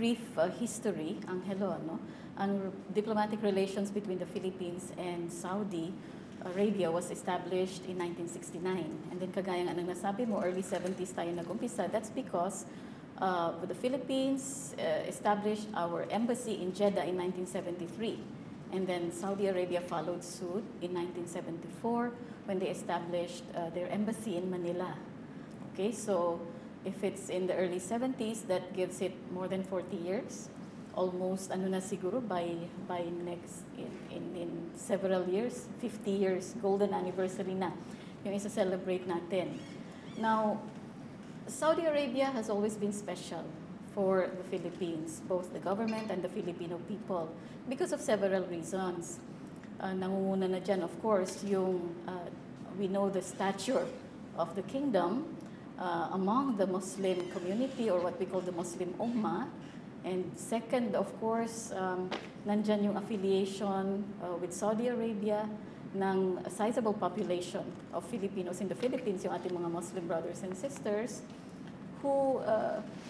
brief history, Angelo, no? Ang diplomatic relations between the Philippines and Saudi Arabia was established in 1969. And then kagaya nga nang nasabi mo, early 70s tayo nag-umpisa. That's because the Philippines established our embassy in Jeddah in 1973. And then Saudi Arabia followed suit in 1974 when they established their embassy in Manila. Okay, so if it's in the early 70s, that gives it more than 40 years. Almost, ano na siguro, by next, in several years, 50 years, golden anniversary na, yung isa-celebrate natin. Now, Saudi Arabia has always been special for the Philippines, both the government and the Filipino people, because of several reasons. Nangunguna na dyan, of course, yung, we know the stature of the kingdom, among the Muslim community or what we call the Muslim Ummah. And second, of course, nandyan yung affiliation with Saudi Arabia ng a sizable population of Filipinos in the Philippines, yung ating mga Muslim brothers and sisters who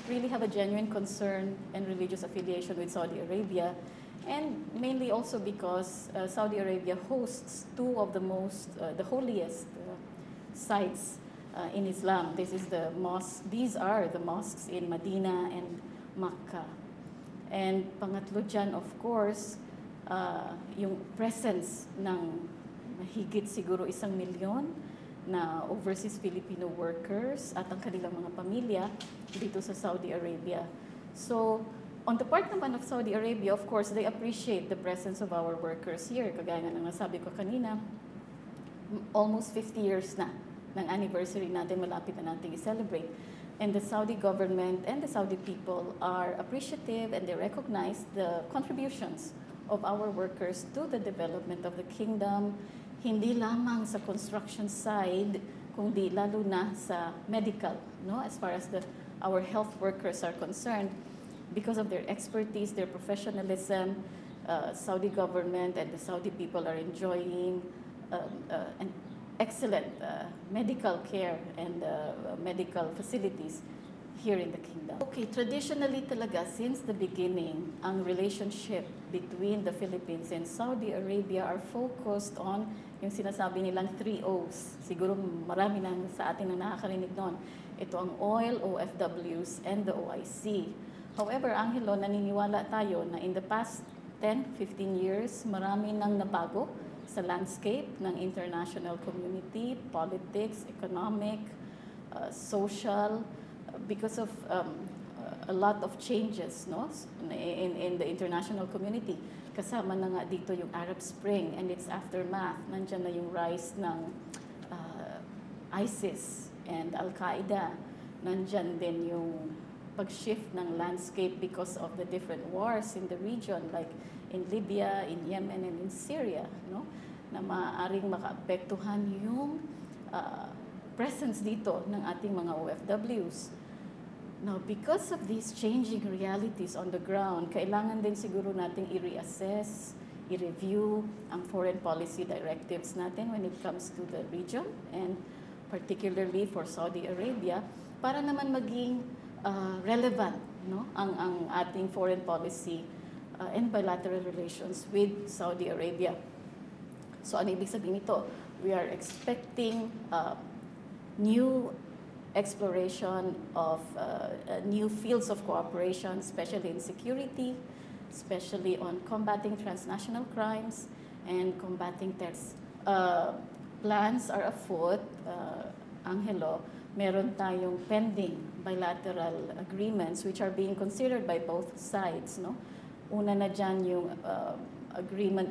really have a genuine concern and religious affiliation with Saudi Arabia. And mainly also because Saudi Arabia hosts two of the holiest sites in Islam. These are the mosques in Medina and Makkah. And pangatlo dyan, of course, yung presence ng mahigit siguro 1 milyon na overseas Filipino workers at ang kanilang mga pamilya dito sa Saudi Arabia. So, on the part naman of Saudi Arabia, of course, they appreciate the presence of our workers here. Kagaya nga ng nasabi ko kanina, almost 50 years na ng anniversary natin, malapit na natin i-celebrate. And the Saudi government and the Saudi people are appreciative and they recognize the contributions of our workers to the development of the kingdom, hindi lamang sa construction side, kundi lalo na sa medical, no? As far as our health workers are concerned, because of their expertise, their professionalism, Saudi government and the Saudi people are enjoying an excellent medical care and medical facilities here in the kingdom. Okay, traditionally talaga, since the beginning, ang relationship between the Philippines and Saudi Arabia are focused on yung sinasabi nilang 3 O's. Siguro marami na sa atin na nakakarinig noon. Ito ang oil, OFWs, and the OIC. However, Angelo, naniniwala tayo na in the past 10-15 years, marami nang nabago sa landscape ng international community, politics, economic, social, because of a lot of changes, no, in the international community. Kasama na nga dito yung Arab Spring and its aftermath. Nandiyan na yung rise ng ISIS and Al-Qaeda. Nandiyan din yung pag-shift ng landscape because of the different wars in the region, like in Libya, in Yemen, and in Syria, no? Na maaaring makaapektuhan yung presence dito ng ating mga OFWs. Now, because of these changing realities on the ground, kailangan din siguro nating i-reassess, i-review ang foreign policy directives natin when it comes to the region, and particularly for Saudi Arabia, para naman maging relevant, no, ang ating foreign policy and bilateral relations with Saudi Arabia. So, ano ibig sabihin nito? We are expecting new exploration of new fields of cooperation, especially in security, especially on combating transnational crimes and combating terrorism. Plans are afoot, Angelo. Meron tayong pending bilateral agreements which are being considered by both sides, no? Una na dyan yung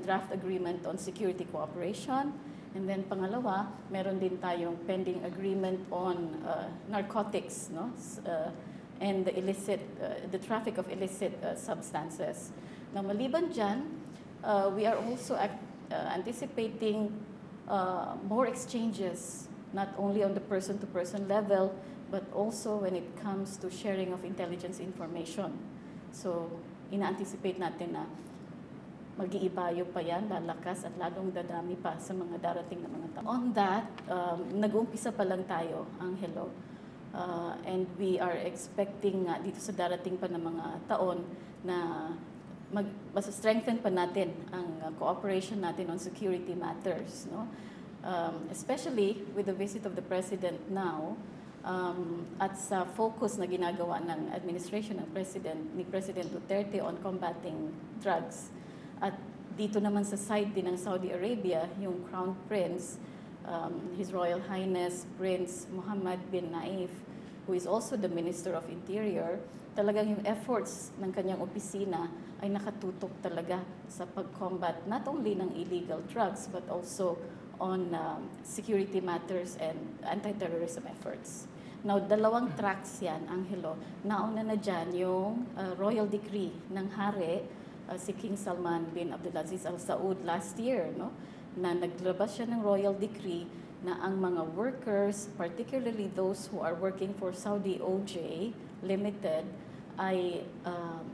draft agreement on security cooperation, and then pangalawa, meron din tayong pending agreement on narcotics, no? And the traffic of illicit substances. Now, maliban dyan, we are also anticipating more exchanges, not only on the person-to-person level, but also when it comes to sharing of intelligence information. So, ina-anticipate natin na mag-iibayo pa yan, lalakas at lalong dadami pa sa mga darating na mga taon. On that, nag-uumpisa pa lang tayo, Angelo. And we are expecting dito sa darating pa na mga taon na mas strengthen pa natin ang cooperation natin on security matters, no? Especially with the visit of the President now, at sa focus na ginagawa ng administration ng ni President Duterte on combating drugs. At dito naman sa side din ng Saudi Arabia, yung Crown Prince, His Royal Highness Prince Mohammed bin Naif, who is also the Minister of Interior, talagang yung efforts ng kanyang opisina ay nakatutok talaga sa pag-combat not only ng illegal drugs but also on security matters and anti-terrorism efforts. Now, dalawang tracks yan, Angelo. Nauna na dyan yung royal decree ng hari, si King Salman bin Abdulaziz Al Saud last year, no? Na naglabas siya ng royal decree na ang mga workers, particularly those who are working for Saudi OJ Limited, ay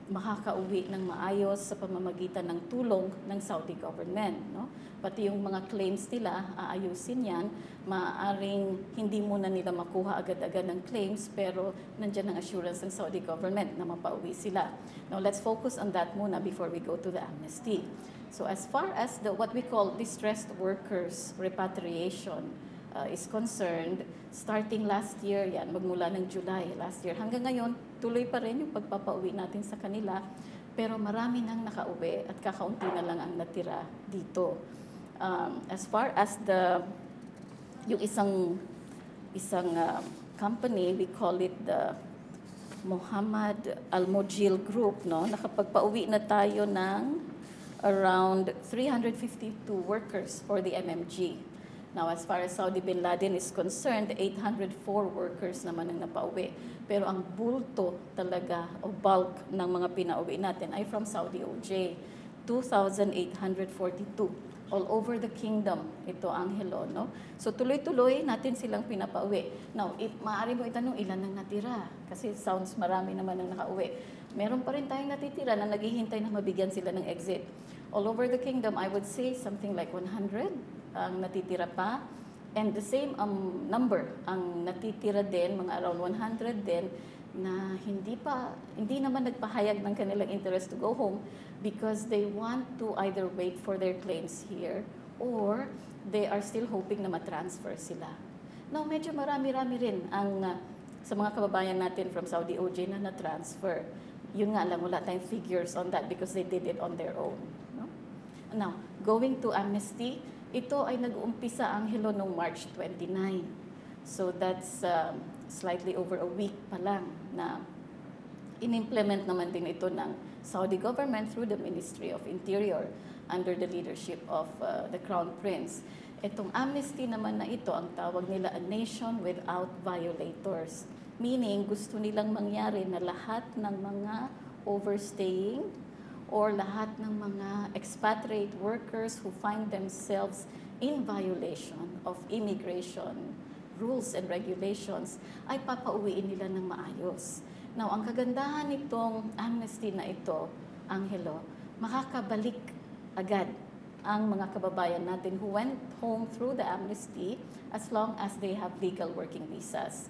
makakauwi ng maayos sa pamamagitan ng tulong ng Saudi government, no? Pati yung mga claims nila, aayusin yan. Maaaring hindi muna nila makuha agad-agad ng claims, pero nandiyan ang assurance ng Saudi government na mapauwi sila. Now, let's focus on that muna before we go to the amnesty. So as far as what we call distressed workers repatriation is concerned, starting last year yan, magmula ng July last year, hanggang ngayon, tuloy pa rin yung pagpapauwi natin sa kanila, pero marami nang nakauwi at kakaunti na lang ang natira dito. As far as yung isang company, we call it the Muhammad Al-Mojil Group, no? Nakapagpauwi na tayo ng around 352 workers for the MMG. Now, as far as Saudi Bin Laden is concerned, 804 workers naman ang napauwi. Pero ang bulto talaga o bulk ng mga pinauwi natin ay from Saudi OJ, 2,842. All over the kingdom, ito Angelo, no? So tuloy-tuloy natin silang pinapauwi. Now, maaari mo itanong ilan ang natira, kasi sounds marami naman ang nakauwi. Meron pa rin tayong natitira na naghihintay na mabigyan sila ng exit. All over the kingdom, I would say something like 100 ang natitira pa. And the same number ang natitira din, mga around 100 din, na hindi naman nagpahayag ng kanilang interest to go home because they want to either wait for their claims here or they are still hoping na matransfer sila. Now, medyo marami-rami rin ang sa mga kababayan natin from Saudi OJ na na-transfer. Yun nga lang, wala tayong figures on that because they did it on their own. No? Now, going to amnesty, ito ay nag-uumpisa Angelo noong March 29. So that's slightly over a week pa lang na in-implement naman din ito ng Saudi government through the Ministry of Interior under the leadership of the Crown Prince. Itong amnesty naman na ito, ang tawag nila a nation without violators. Meaning, gusto nilang mangyari na lahat ng mga overstaying or lahat ng mga expatriate workers who find themselves in violation of immigration rules and regulations ay papauwiin nila ng maayos. Now, ang kagandahan nitong amnesty na ito, Angelo, makakabalik agad ang mga kababayan natin who went home through the amnesty as long as they have legal working visas.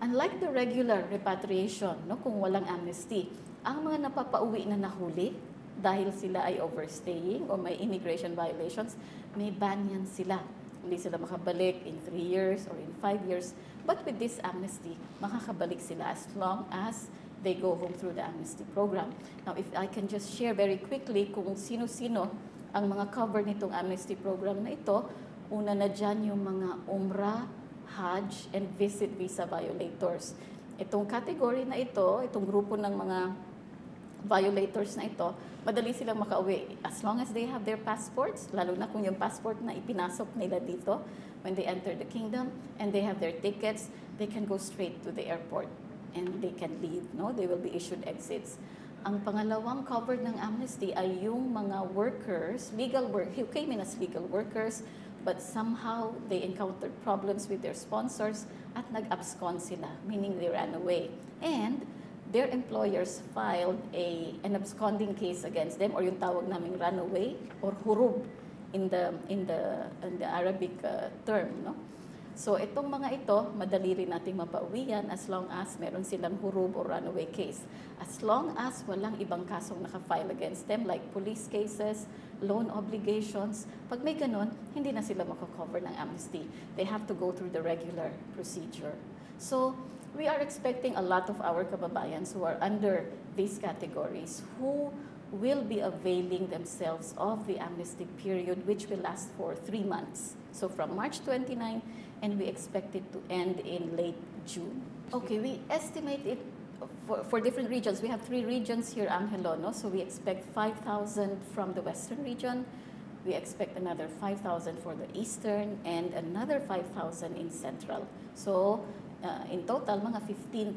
Unlike the regular repatriation, no, kung walang amnesty, ang mga napapauwi na nahuli dahil sila ay overstaying o may immigration violations, may ban yan sila. Hindi sila makabalik in 3 years or in 5 years. But with this amnesty, makakabalik sila as long as they go home through the amnesty program. Now, if I can just share very quickly kung sino-sino ang mga cover nitong amnesty program na ito, una na dyan yung mga Umrah, Hajj, and visit visa violators. Itong category na ito, itong grupo ng mga violators na ito, madali silang makauwi as long as they have their passports, lalo na kung yung passport na ipinasok nila dito when they enter the kingdom and they have their tickets, they can go straight to the airport and they can leave, no? They will be issued exits. Ang pangalawang covered ng amnesty ay yung mga workers, who came in as legal workers, but somehow they encountered problems with their sponsors at nag-abscond sila, meaning they ran away. And their employers filed an absconding case against them, or yung tawag naming runaway or hurub in the Arabic term, no? So itong mga ito, madali rin nating mapauwi yan as long as meron silang hurub or runaway case. As long as walang ibang kasong nakafile against them like police cases, loan obligations, pag may ganun, hindi na sila makakover ng amnesty. They have to go through the regular procedure. So we are expecting a lot of our kababayans who are under these categories who will be availing themselves of the amnesty period, which will last for 3 months. So from March 29, and we expect it to end in late June. Okay, we estimate it for different regions. We have 3 regions here, Angelo, no? So we expect 5,000 from the Western region. We expect another 5,000 for the Eastern and another 5,000 in Central. So in total, mga 15,000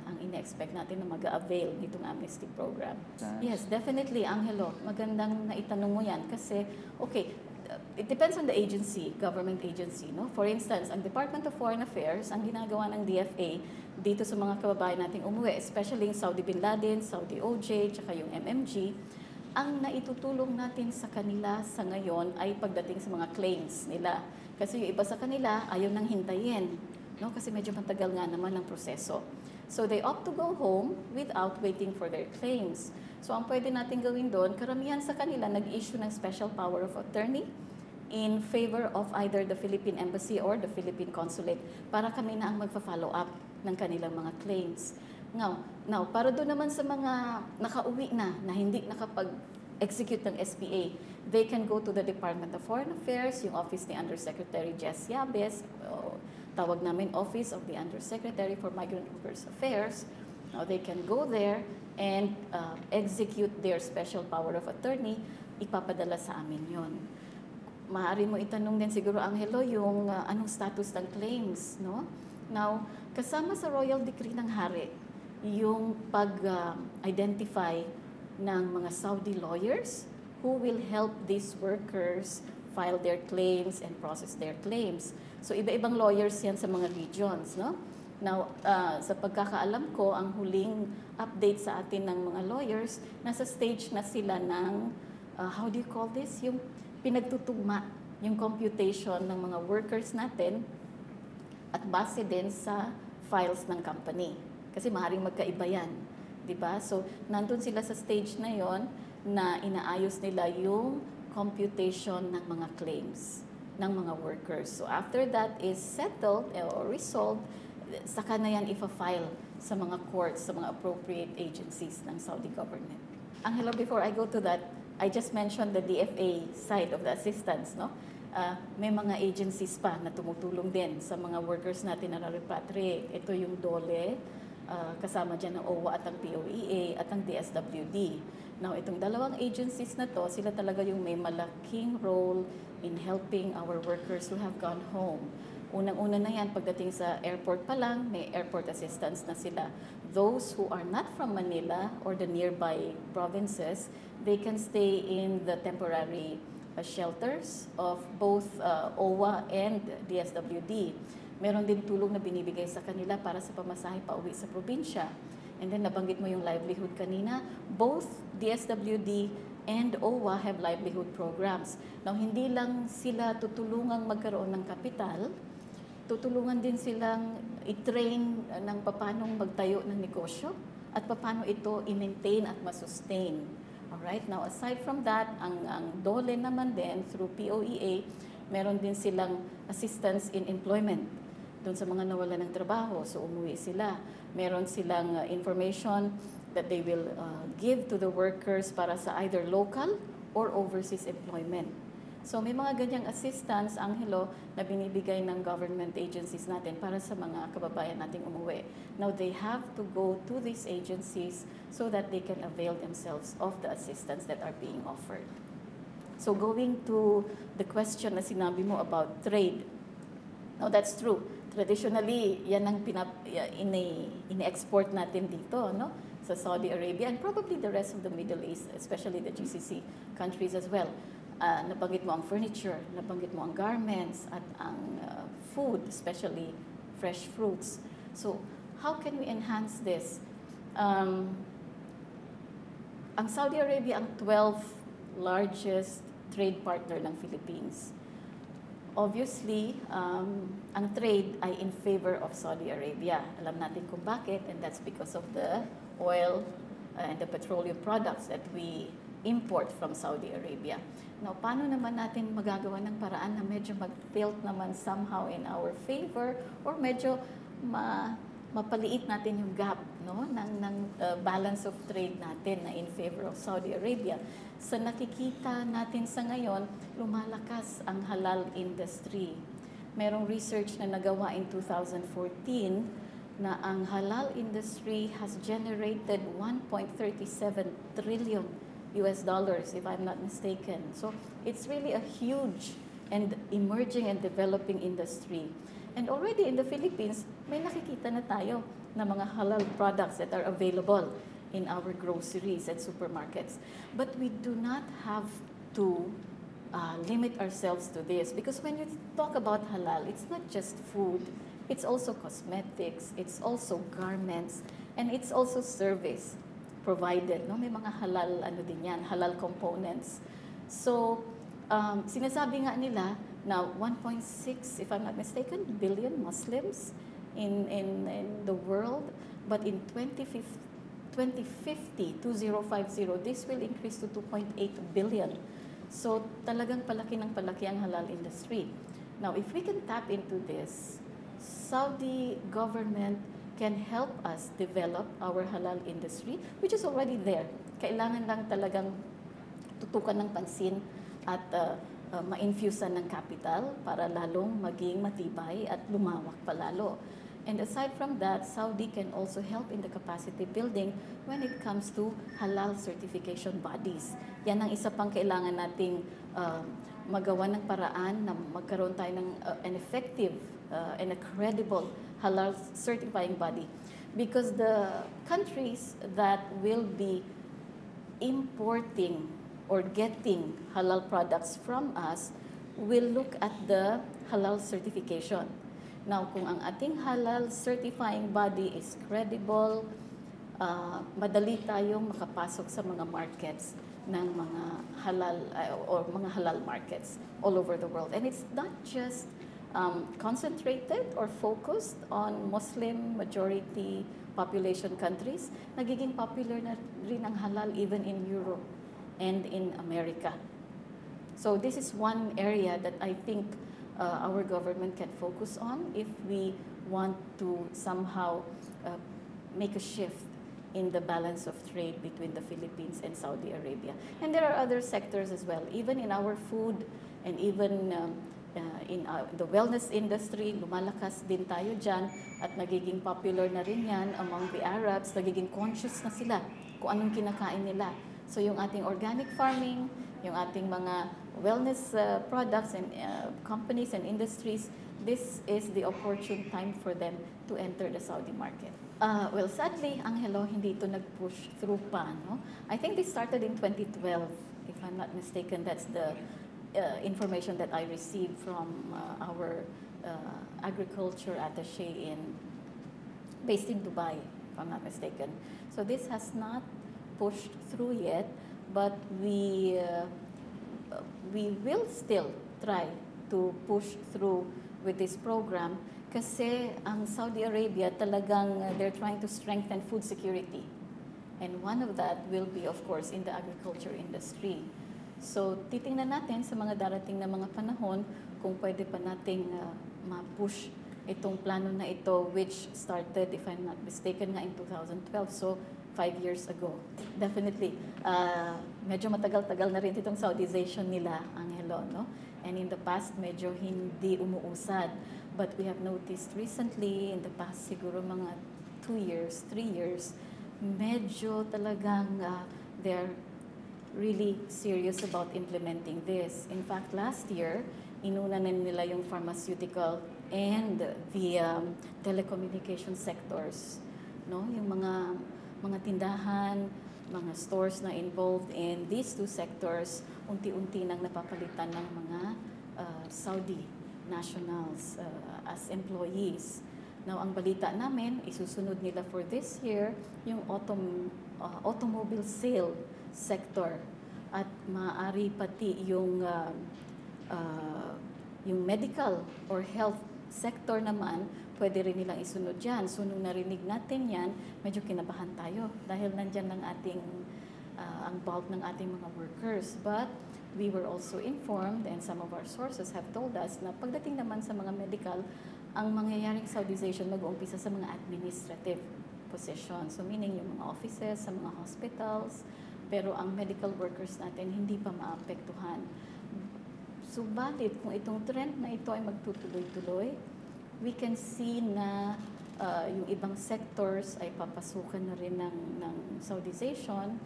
ang ina-expect natin na mag-avail nitong amnesty program. Yes, definitely, Angelo. Magandang naitanong mo yan kasi, okay, it depends on the agency, government agency. No? For instance, ang Department of Foreign Affairs, ang ginagawa ng DFA dito sa mga kababayan nating umuwi, especially yung Saudi Bin Laden, Saudi OJ, tsaka yung MMG, ang naitutulong natin sa kanila sa ngayon ay pagdating sa mga claims nila. Kasi yung iba sa kanila, ayaw nang hintayin. No? Kasi medyo matagal nga naman ang proseso. So they opt to go home without waiting for their claims. So ang pwede natin gawin doon, karamihan sa kanila nag-issue ng special power of attorney in favor of either the Philippine Embassy or the Philippine Consulate para kami na ang magpa-follow up ng kanilang mga claims. Now, para doon naman sa mga nakauwi na hindi nakapag-execute ng SPA, they can go to the Department of Foreign Affairs, yung office ni Undersecretary Jess Yabes, tawag namin Office of the Undersecretary for Migrant Workers Affairs. Now, they can go there and execute their special power of attorney, ipapadala sa amin yon. Maaari mo itanong din siguro, Angelo, yung anong status ng claims, no? Now, kasama sa Royal Decree ng Hari, yung pag-identify ng mga Saudi lawyers who will help these workers file their claims and process their claims. So, iba-ibang lawyers yan sa mga regions, no? Now, sa pagkakaalam ko, ang huling update sa atin ng mga lawyers, nasa stage na sila ng, how do you call this? Yung pinagtutugma, yung computation ng mga workers natin at base din sa files ng company. Kasi maaaring magkaiba yan, di ba? So, nandun sila sa stage na yon na inaayos nila yung computation ng mga claims ng mga workers. So, after that is settled or resolved, saka na yan ifa-file sa mga courts, sa mga appropriate agencies ng Saudi government. Angelo, before I go to that, I just mentioned the DFA side of the assistance, no? May mga agencies pa na tumutulong din sa mga workers natin na repatriate. Ito yung DOLE, kasama dyan ng OWA at ang POEA at ang DSWD. Now, itong dalawang agencies na to, sila talaga yung may malaking role in helping our workers who have gone home. Unang-una na yan, pagdating sa airport pa lang, may airport assistance na sila. Those who are not from Manila or the nearby provinces, they can stay in the temporary shelters of both OWA and DSWD. Meron din tulong na binibigay sa kanila para sa pamasahe pa uwi sa probinsya. And then nabanggit mo yung livelihood kanina. Both DSWD and OWA have livelihood programs. Now, hindi lang sila tutulungang magkaroon ng kapital, tutulungan din silang i-train ng paano magtayo ng negosyo at paano ito i-maintain at masustain. Alright, now aside from that, ang DOLE naman din through POEA, meron din silang assistance in employment doon sa mga nawala ng trabaho. So umuwi sila. Meron silang information that they will give to the workers para sa either local or overseas employment. So may mga ganyang assistance, Angelo, na binibigay ng government agencies natin para sa mga kababayan nating umuwi. Now they have to go to these agencies so that they can avail themselves of the assistance that are being offered. So going to the question na sinabi mo about trade. Now that's true. Traditionally, yan ang ini-export natin dito, no? Sa Saudi Arabia and probably the rest of the Middle East, especially the GCC countries as well. Nabanggit mo ang furniture, nabanggit mo ang garments, at ang food, especially fresh fruits. So, how can we enhance this? Ang Saudi Arabia ang 12th largest trade partner ng Philippines. obviously, ang trade ay in favor of Saudi Arabia. Alam natin kung bakit, and that's because of the oil and the petroleum products that we import from Saudi Arabia. Now, paano naman natin magagawa ng paraan na medyo mag-tilt naman somehow in our favor or medyo mapaliit natin yung gap, no, ng balance of trade natin na in favor of Saudi Arabia? Sa nakikita natin sa ngayon, lumalakas ang halal industry. Merong research na nagawa in 2014 na ang halal industry has generated 1.37 trillion US dollars, if I'm not mistaken. So it's really a huge and emerging and developing industry. And already in the Philippines, may nakikita na tayo na mga halal products that are available in our groceries and supermarkets. But we do not have to limit ourselves to this, because when you talk about halal, it's not just food, it's also cosmetics, it's also garments, and it's also service provided. No? May mga halal, din yan, halal components. So, sinasabi nga nila na 1.6, if I'm not mistaken, billion Muslims in the world, but in 2050, 2050, this will increase to 2.8 billion. So, talagang palaki ng palaki ang halal industry. Now, if we can tap into this, Saudi government can help us develop our halal industry, which is already there. Kailangan lang talagang tutukan ng pansin at ma-infusean ng capital para lalong maging matibay at lumawak palalo. And aside from that, Saudi can also help in the capacity building when it comes to halal certification bodies. Yan ang isa pang kailangan nating magawa ng paraan na magkaroon tayo ng an effective and a credible halal certifying body. Because the countries that will be importing or getting halal products from us will look at the halal certification. Now, kung ang ating halal certifying body is credible, madali tayong makapasok sa mga markets ng mga halal or mga halal markets all over the world. And it's not just concentrated or focused on Muslim majority population countries. Nagiging popular na rin ang halal even in Europe and in America. So this is one area that I think our government can focus on if we want to somehow make a shift in the balance of trade between the Philippines and Saudi Arabia. And there are other sectors as well, even in our food and even in the wellness industry, lumalakas din tayo dyan at nagiging popular na rin yan among the Arabs, nagiging conscious na sila kung anong kinakain nila. So yung ating organic farming, yung ating mga wellness products and companies and industries, this is the opportune time for them to enter the Saudi market. Well, sadly, Angelo, hindi ito nag-push through pa. No? I think this started in 2012, if I'm not mistaken. That's the information that I received from our agriculture attaché based in Dubai, if I'm not mistaken. So this has not pushed through yet, but we will still try to push through with this program kasi ang Saudi Arabia talagang they're trying to strengthen food security. And one of that will be, of course, in the agriculture industry. So, titingnan natin sa mga darating na mga panahon kung pwede pa nating ma-push itong plano na ito, which started, if I'm not mistaken, nga in 2012. So, 5 years ago. Definitely. Medyo matagal-tagal na rin itong Saudization nila, Angelo, no? And in the past, medyo hindi umuusad. But we have noticed recently, in the past siguro mga 2 years, 3 years, medyo talagang they're really serious about implementing this. In fact, last year, inuna na nila yung pharmaceutical and the telecommunication sectors. No? Yung mga tindahan, mga stores na involved in these two sectors, unti-unti nang napapalitan ng mga Saudi nationals as employees. Now, ang balita namin, isusunod nila for this year yung automobile sale sector at maaari pati yung Yung medical or health sector naman, pwede rin nilang isunod yan. So nung narinig natin yan, medyo kinabahan tayo dahil nandyan lang ang bulk ng ating mga workers. But we were also informed, and some of our sources have told us, na pagdating naman sa mga medical, ang mangyayaring Saudization mag-uumpisa sa mga administrative positions. So meaning yung mga offices, sa mga hospitals, pero ang medical workers natin hindi pa maapektuhan. Subalit, kung itong trend na ito ay magtutuloy-tuloy, we can see na yung ibang sectors ay papasukan na rin ng Saudization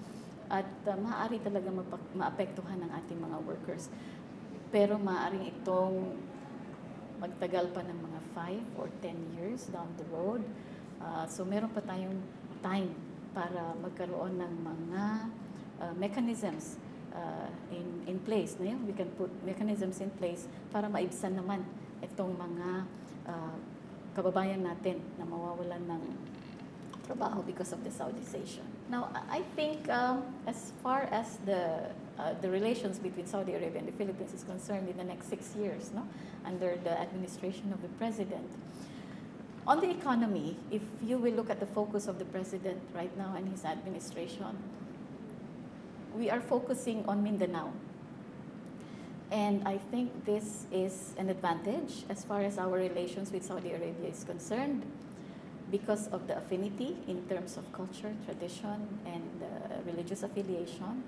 at maaari talaga maapektuhan ng ating mga workers. Pero maaaring itong magtagal pa ng mga 5 or 10 years down the road. So meron pa tayong time para magkaroon ng mga mechanisms in place. We can put mechanisms in place para maibsan naman itong mga kababayan natin na mawawalan ng trabaho because of the Saudization. Now, I think as far as the relations between Saudi Arabia and the Philippines is concerned in the next 6 years, under the administration of the President, on the economy, if you will look at the focus of the President right now and his administration, we are focusing on Mindanao. And I think this is an advantage as far as our relations with Saudi Arabia is concerned because of the affinity in terms of culture, tradition, and religious affiliation.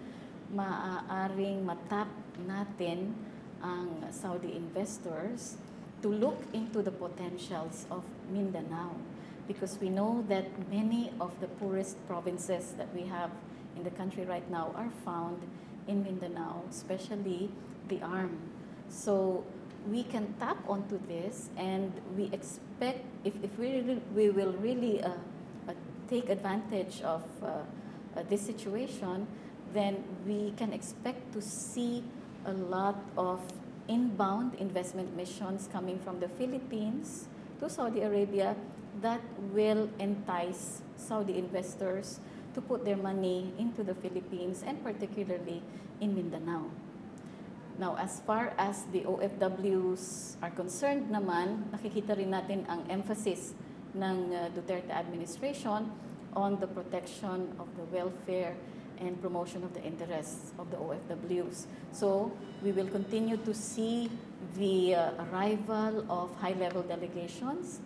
Maaaring matap natin ang Saudi investors to look into the potentials of Mindanao because we know that many of the poorest provinces that we have in the country right now are found in Mindanao, especially the arm. So we can tap onto this, and we expect if we will really take advantage of this situation, then we can expect to see a lot of inbound investment missions coming from the Philippines to Saudi Arabia that will entice Saudi investors to put their money into the Philippines and particularly in Mindanao. Now, as far as the OFWs are concerned naman, nakikita rin natin ang emphasis ng Duterte administration on the protection of the welfare and promotion of the interests of the OFWs. So, we will continue to see the arrival of high-level delegations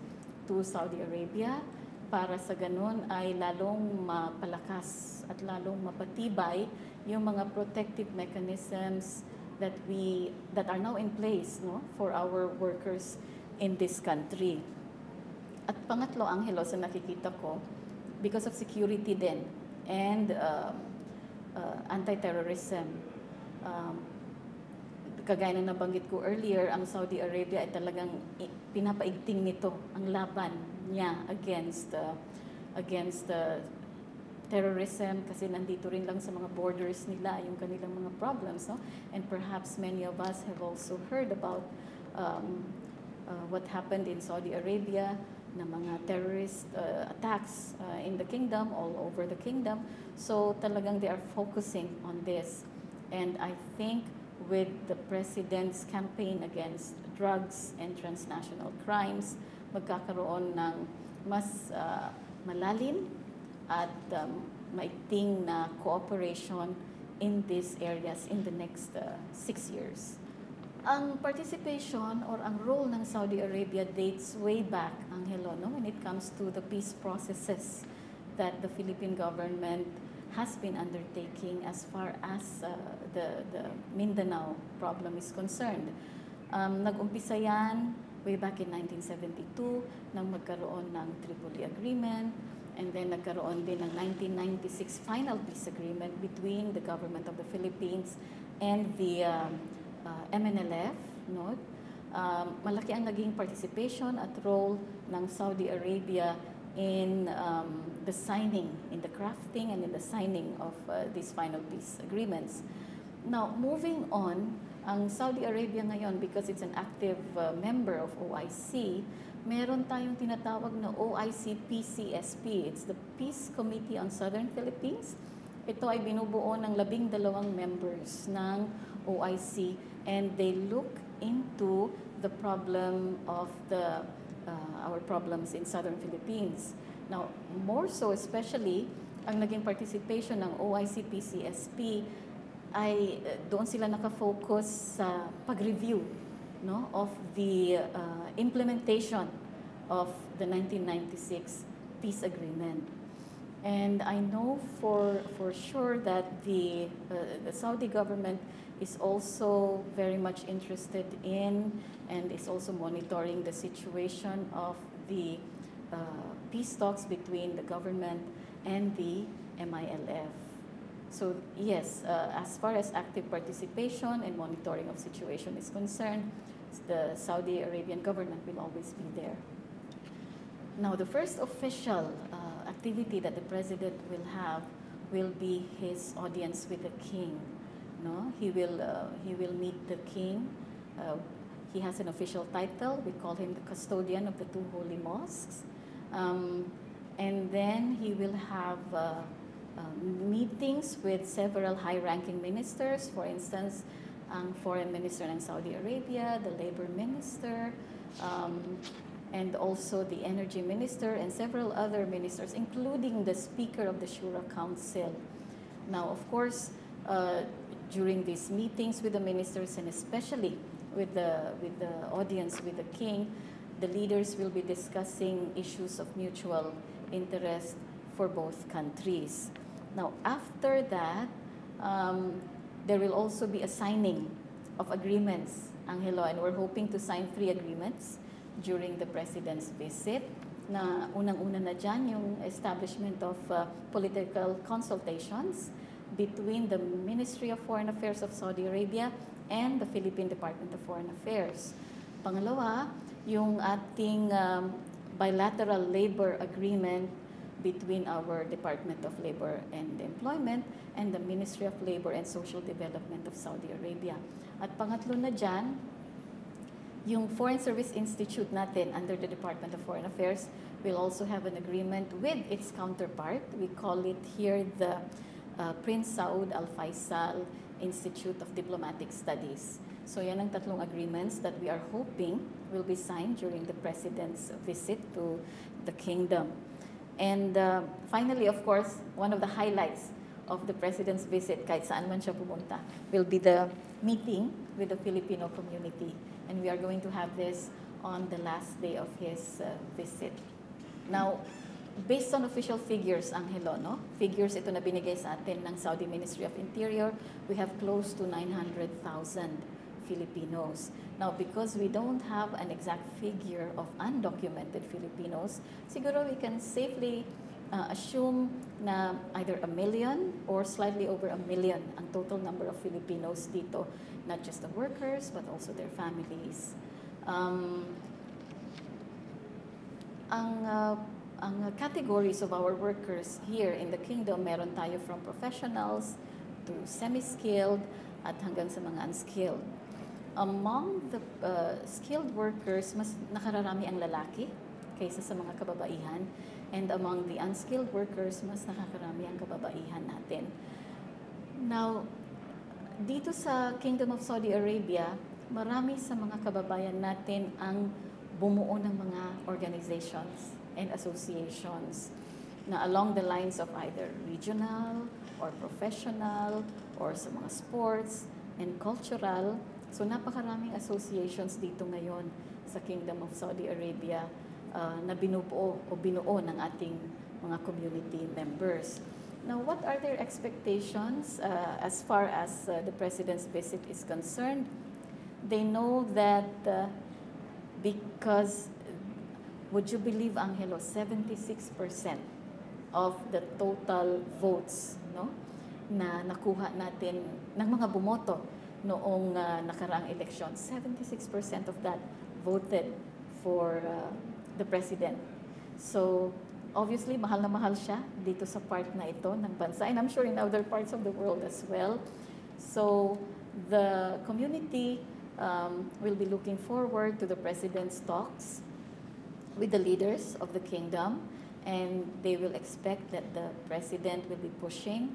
to Saudi Arabia para sa ganun ay lalong mapalakas at lalong mapatibay yung mga protective mechanisms that are now in place for our workers in this country. At pangatlo, Angelo, sa nakikita ko, because of security din and anti-terrorism, kagaya ng nabanggit ko earlier, ang Saudi Arabia ay talagang pinapaigting nito ang laban niya against terrorism kasi nandito rin lang sa mga borders nila yung kanilang mga problems, and perhaps many of us have also heard about what happened in Saudi Arabia na mga terrorist attacks in the kingdom, all over the kingdom. So talagang they are focusing on this, and I think with the President's campaign against drugs and transnational crimes, magkakaroon ng mas malalim at maiting na cooperation in these areas in the next 6 years. Ang participation or ang role ng Saudi Arabia dates way back, Angelo, when it comes to the peace processes that the Philippine government has been undertaking as far as the Mindanao problem is concerned. Nag-umpisa yan way back in 1972 nang magkaroon ng Tripoli Agreement, and then nagkaroon din ng 1996 final peace agreement between the government of the Philippines and the MNLF. Malaki ang naging participation at role ng Saudi Arabia in the signing, in the crafting and in the signing of these final peace agreements. Now, moving on, ang Saudi Arabia ngayon, because it's an active member of OIC, meron tayong tinatawag na OIC PCSP. It's the Peace Committee on Southern Philippines. Ito ay binubuo ng 12 members ng OIC, and they look into the problem of our problems in southern Philippines. Now, more so especially, ang naging participation ng OIC-PCSP ay doon sila nakafocus sa pag-review, no, of the implementation of the 1996 peace agreement. And I know for sure that the Saudi government is also very much interested in and is also monitoring the situation of the peace talks between the government and the MILF. So yes, as far as active participation and monitoring of situation is concerned, the Saudi Arabian government will always be there. Now, the first official activity that the president will have will be his audience with the king. No, he will meet the king. He has an official title. We call him the custodian of the two holy mosques. And then he will have meetings with several high-ranking ministers. For instance, ang foreign minister ng Saudi Arabia, the labor minister, and also the energy minister and several other ministers, including the speaker of the Shura Council. Now, of course, during these meetings with the ministers and especially with the audience with the king, the leaders will be discussing issues of mutual interest for both countries. Now, after that, there will also be a signing of agreements, Angelo, and we're hoping to sign 3 agreements during the President's visit. Na unang-una na dyan yung establishment of political consultations between the Ministry of Foreign Affairs of Saudi Arabia and the Philippine Department of Foreign Affairs. Pangalawa, yung ating bilateral labor agreement between our Department of Labor and Employment and the Ministry of Labor and Social Development of Saudi Arabia. At pangatlo na dyan, yung Foreign Service Institute natin under the Department of Foreign Affairs will also have an agreement with its counterpart. We call it here the Prince Saud Al Faisal Institute of Diplomatic Studies. So yan ang tatlong agreements that we are hoping will be signed during the President's visit to the kingdom. And finally, of course, one of the highlights of the President's visit, kahit saan man siya pumunta, will be the meeting with the Filipino community. And we are going to have this on the last day of his visit. Now, based on official figures, Angelo, no? Figures ito na binigay sa atin ng Saudi Ministry of Interior, we have close to 900,000 Filipinos. Now, because we don't have an exact figure of undocumented Filipinos, siguro we can safely assume na either 1 million or slightly over 1 million ang total number of Filipinos dito, not just the workers but also their families. Ang categories of our workers here in the kingdom, meron tayo from professionals to semi-skilled at hanggang sa mga unskilled. Among the skilled workers, mas nakararami ang lalaki kaysa sa mga kababaihan. And among the unskilled workers, mas nakakarami ang kababaihan natin. Now, dito sa Kingdom of Saudi Arabia, marami sa mga kababayan natin ang bumuo ng mga organizations and associations na along the lines of either regional or professional or sa mga sports and cultural. So napakaraming associations dito ngayon sa Kingdom of Saudi Arabia na binubuo o binuo ng ating mga community members. Now, what are their expectations as far as the President's visit is concerned? They know that because, would you believe, Angelo, 76% of the total votes, no, na nakuha natin ng mga bumoto noong nakaraang eleksyon, 76% of that voted for the President. So, obviously, mahal na mahal siya dito sa part na ito ng bansa, and I'm sure in other parts of the world as well. So, the community will be looking forward to the President's talks with the leaders of the kingdom, and they will expect that the President will be pushing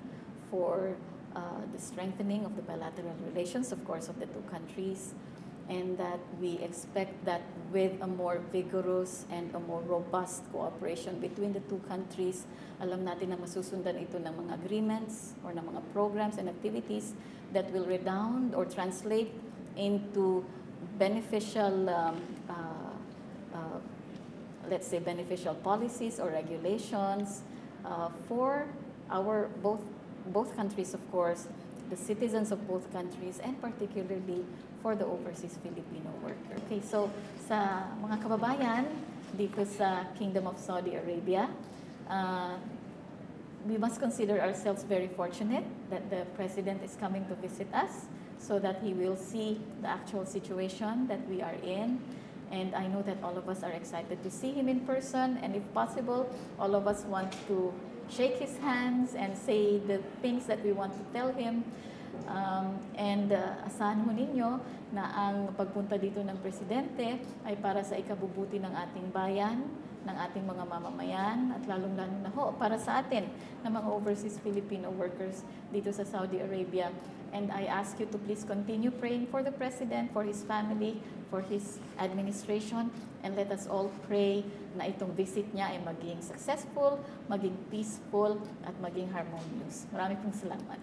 for the strengthening of the bilateral relations, of course, of the two countries. and that we expect that with a more vigorous and a more robust cooperation between the two countries, alam natin na masusundan ito ng mga agreements or ng mga programs and activities that will redound or translate into beneficial, let's say, beneficial policies or regulations for our both countries, of course, the citizens of both countries, and particularly for the overseas Filipino worker. Okay, so sa mga kababayan dito sa Kingdom of Saudi Arabia, we must consider ourselves very fortunate that the President is coming to visit us so that he will see the actual situation that we are in. And I know that all of us are excited to see him in person, and if possible, all of us want to shake his hands and say the things that we want to tell him. Asahan ho ninyo na ang pagpunta dito ng Presidente ay para sa ikabubuti ng ating bayan, ng ating mga mamamayan, at lalong-lalo na ho para sa atin na mga overseas Filipino workers dito sa Saudi Arabia. And I ask you to please continue praying for the President, for his family, for his administration, and let us all pray na itong visit niya ay maging successful, maging peaceful, at maging harmonious. Maraming pong salamat.